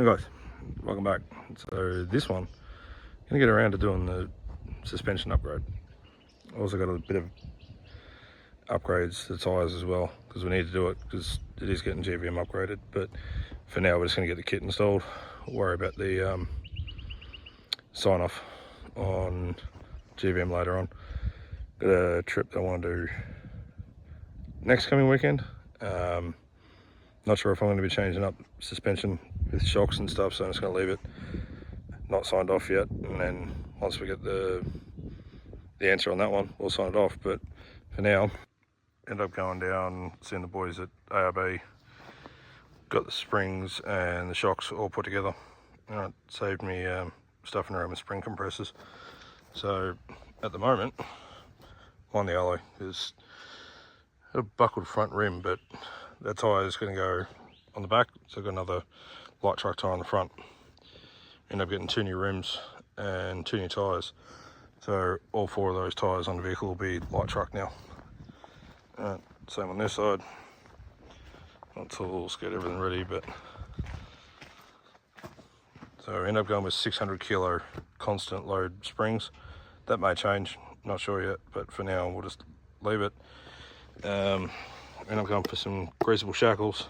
Hey guys, welcome back. So this one, I'm gonna get around to doing the suspension upgrade. Also got a bit of upgrades to the tyres as well, because we need to do it because it is getting GVM upgraded. But for now, we're just gonna get the kit installed. Worry about the sign off on GVM later on. Got a trip that I want to do next coming weekend. Not sure if I'm going to be changing up suspension with shocks and stuff, so I'm just going to leave it not signed off yet, and then once we get the answer on that one, we'll sign it off. But for now, end up going down, seeing the boys at ARB, got the springs and the shocks all put together. It saved me stuffing around with spring compressors. So at the moment, I'm on the alloy. There's a buckled front rim, but that tyre is going to go on the back, so I've got another light truck tyre on the front. End up getting 2 new rims and 2 new tyres, so all 4 of those tyres on the vehicle will be light truck now. Same on this side. Not tools, get everything ready, but so end up going with 600 kilo constant load springs. That may change, not sure yet, but for now we'll just leave it. End up going for some greasable shackles,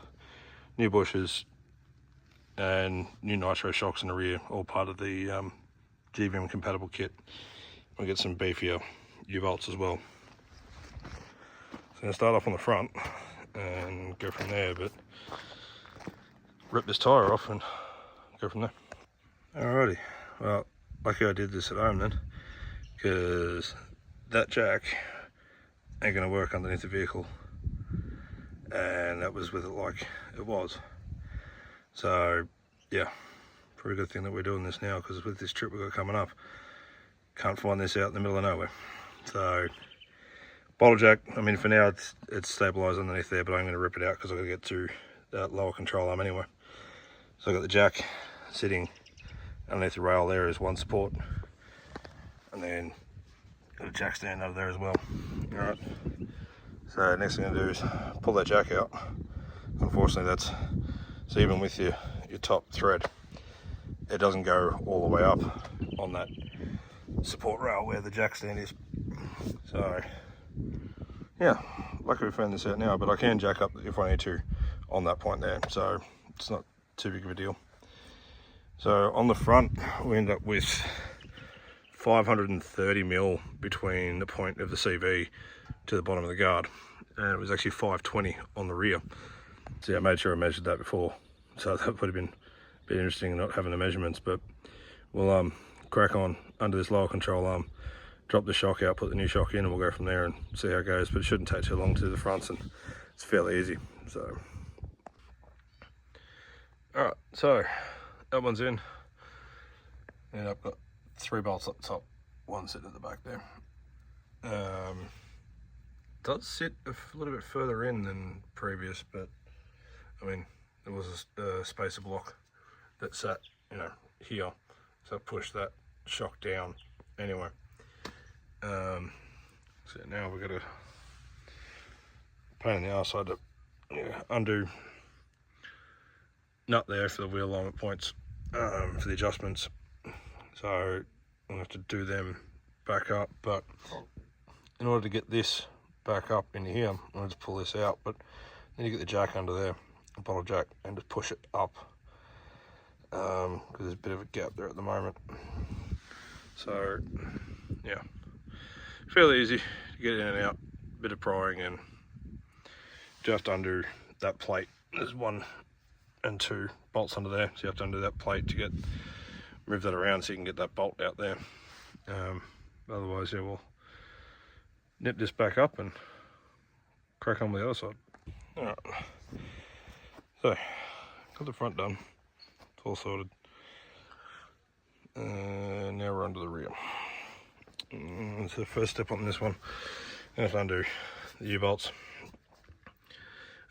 new bushes, and new nitro shocks in the rear, all part of the GVM compatible kit. We'll get some beefier U-bolts as well. So I'm going to start off on the front and go from there, but rip this tyre off and go from there. Alrighty, well, lucky I did this at home then, because that jack ain't going to work underneath the vehicle, and that was with it like it was. So yeah, pretty good thing that we're doing this now, because with this trip we've got coming up, can't find this out in the middle of nowhere. So bottle jack, I mean for now it's stabilised underneath there, but I'm going to rip it out because I've got to get to that lower control arm anyway. So I've got the jack sitting underneath the rail there as one support, and then got a jack stand over there as well. Alright, so next thing I'm going to do is pull that jack out. Unfortunately so even with your top thread, it doesn't go all the way up on that support rail where the jack stand is. So yeah, luckily we found this out now, but I can jack up if I need to on that point there, so it's not too big of a deal. So on the front we end up with 530 mil between the point of the CV to the bottom of the guard, and it was actually 520 on the rear. So yeah, I made sure I measured that before, so that would have been a bit interesting not having the measurements. But we'll crack on under this lower control arm, drop the shock out, put the new shock in, and we'll go from there and see how it goes. But it shouldn't take too long to do the fronts, and it's fairly easy. So alright, so that one's in, and I've got 3 bolts up the top, 1 sitting at the back there. Does sit a little bit further in than previous, but I mean there was a spacer block that sat, you know, here, so I pushed that shock down anyway. So now we've got a pain in the arse. I had to undo nut there for the wheel alignment points for the adjustments, so I'm gonna have to do them back up. But in order to get this back up into here, I'm gonna just pull this out, but then you get the jack under there, a bottle jack, and just push it up, because there's a bit of a gap there at the moment. So yeah, fairly easy to get in and out, bit of prying, and just under that plate there's 1 and 2 bolts under there, so you have to undo that plate to move that around so you can get that bolt out there. Otherwise, yeah, we'll nip this back up and crack on with the other side. Alright, so got the front done, it's all sorted, and now we're under the rear. So the first step on this one, I have to undo the U-bolts,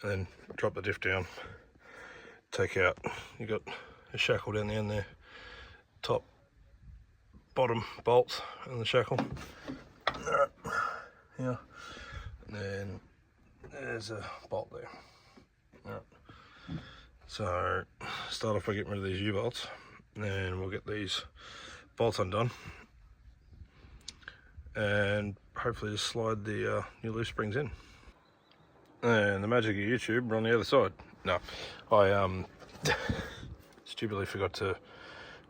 and then drop the diff down, take out, you've got a shackle down the end there, top, bottom bolts and the shackle. Alright, yeah, and then there's a bolt there. Alright, So start off by getting rid of these U-bolts, and then we'll get these bolts undone, and hopefully just slide the new loose springs in. And the magic of YouTube, we're on the other side. No, I stupidly forgot to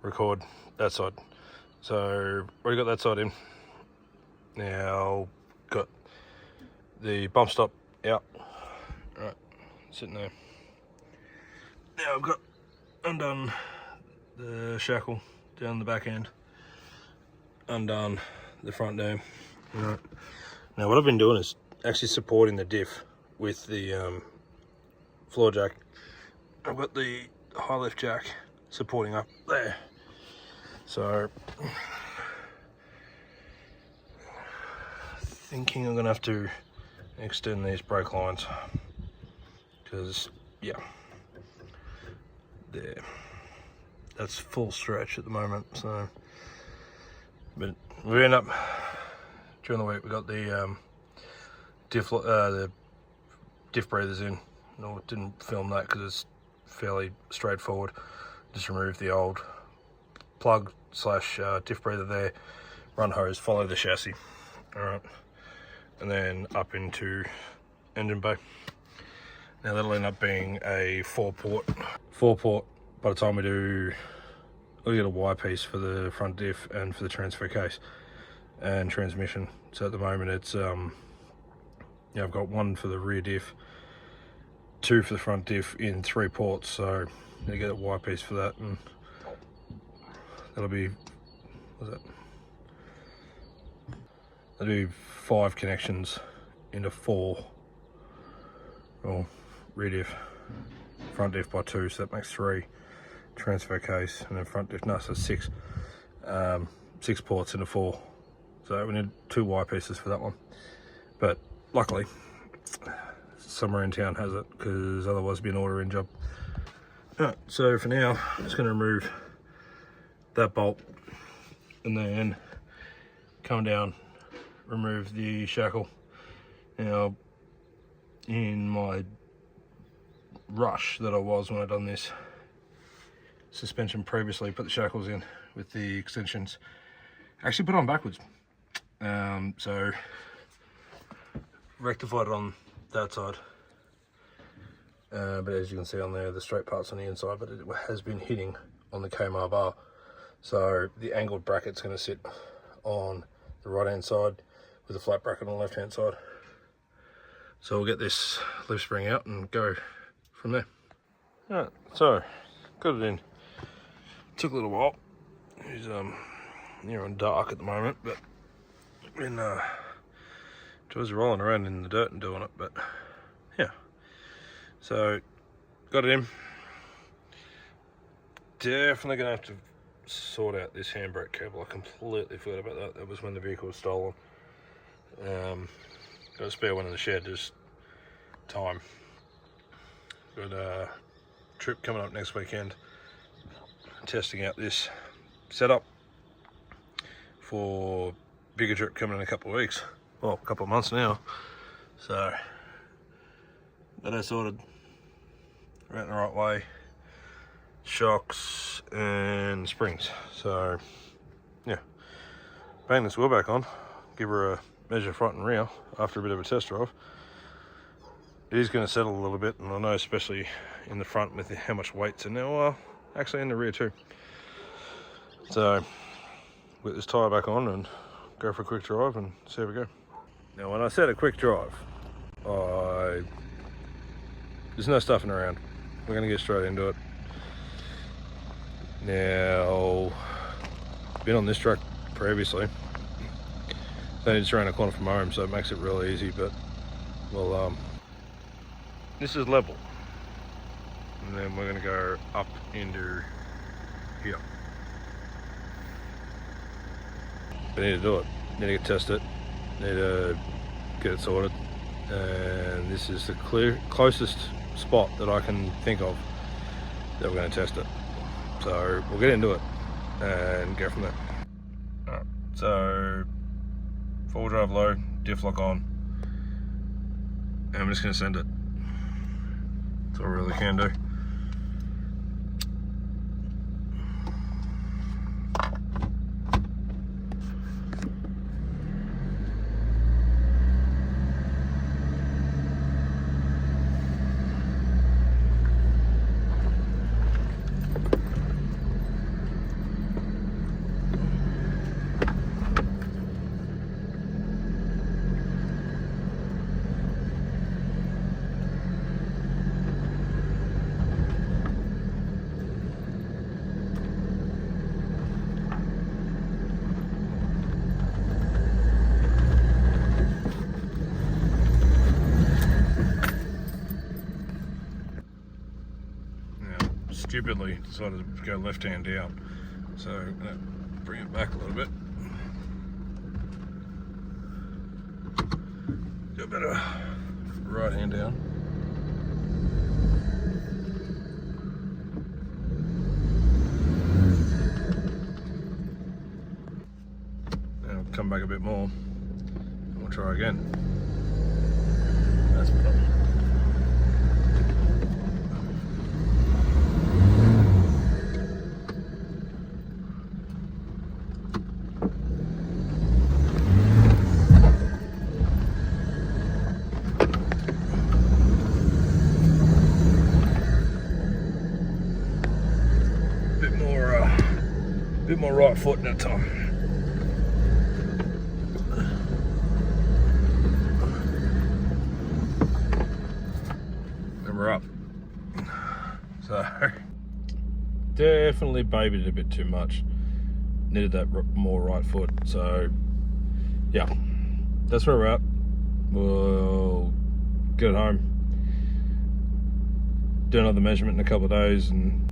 record that side. So already got that side in. Now got the bump stop out, right, sitting there. Now I've got undone the shackle down the back end, undone the front dam. Right. Now what I've been doing is actually supporting the diff with the floor jack. I've got the high lift jack supporting up there. So thinking I'm gonna have to extend these brake lines, because yeah, there, that's full stretch at the moment. So, but we end up during the week we got the diff breathers in. No, didn't film that because it's fairly straightforward. Just remove the old plug slash diff breather there, run hose, follow the chassis. All right, and then up into engine bay. Now that'll end up being a four port by the time we'll get a Y piece for the front diff and for the transfer case and transmission. So at the moment it's yeah, I've got one for the rear diff, two for the front diff in 3 ports, so I get a Y piece for that, and that'll be, what's that? That'll be 5 connections into 4. Well, rear diff, front diff by 2, so that makes 3. Transfer case, and then front diff, no, so 6. 6 ports into 4. So we need 2 Y pieces for that one. But luckily, somewhere in town has it, because otherwise it'd be an order-in job. Alright, so for now, I'm just going to remove that bolt, and then come down, remove the shackle. Now, in my rush that I was when I done this suspension previously, put the shackles in with the extensions, actually put on backwards. So rectified it on that side, but as you can see on there, the straight part's on the inside, but it has been hitting on the Kmart bar. So the angled bracket's going to sit on the right hand side with a flat bracket on the left hand side. So we'll get this lift spring out and go from there. Alright, so got it in. Took a little while. It's near on dark at the moment, but when just rolling around in the dirt and doing it, but yeah. So got it in. Definitely gonna have to sort out this handbrake cable. I completely forgot about that. That was when the vehicle was stolen. Got a spare one in the shed, just time. Got a trip coming up next weekend, testing out this setup for bigger trip coming in a couple of weeks. Well, a couple of months now. So that I sorted right in the right way. Shocks and springs. So yeah, bang this wheel back on, give her a measure front and rear after a bit of a test drive. It is going to settle a little bit, and I know especially in the front with how much weight's in there. Well, actually in the rear too. So put this tyre back on and go for a quick drive and see how we go. Now when I said a quick drive, there's no stuffing around. We're going to get straight into it. Now, been on this truck previously. It's only just around the corner from home, so it makes it real easy, but well, this is level. And then we're going to go up into here. We need to do it. Need to test it. Need to get it sorted. And this is the closest spot that I can think of that we're going to test it. So we'll get into it and go from there. Alright, so 4-wheel drive low, diff lock on, and I'm just going to send it. That's all I really can do. stupidly decided to go left hand down. So I'm going to bring it back a little bit. Do a bit of right hand down. Now I'll come back a bit more. We'll try again. That's better. Bit more right foot that time. And we're up. So, definitely babied it a bit too much. Needed that more right foot. So, yeah, that's where we're at. We'll get it home, do another measurement in a couple of days, and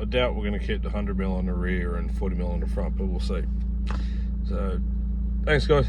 I doubt we're going to keep the 100mm on the rear and 40mm on the front, but we'll see. So, thanks guys.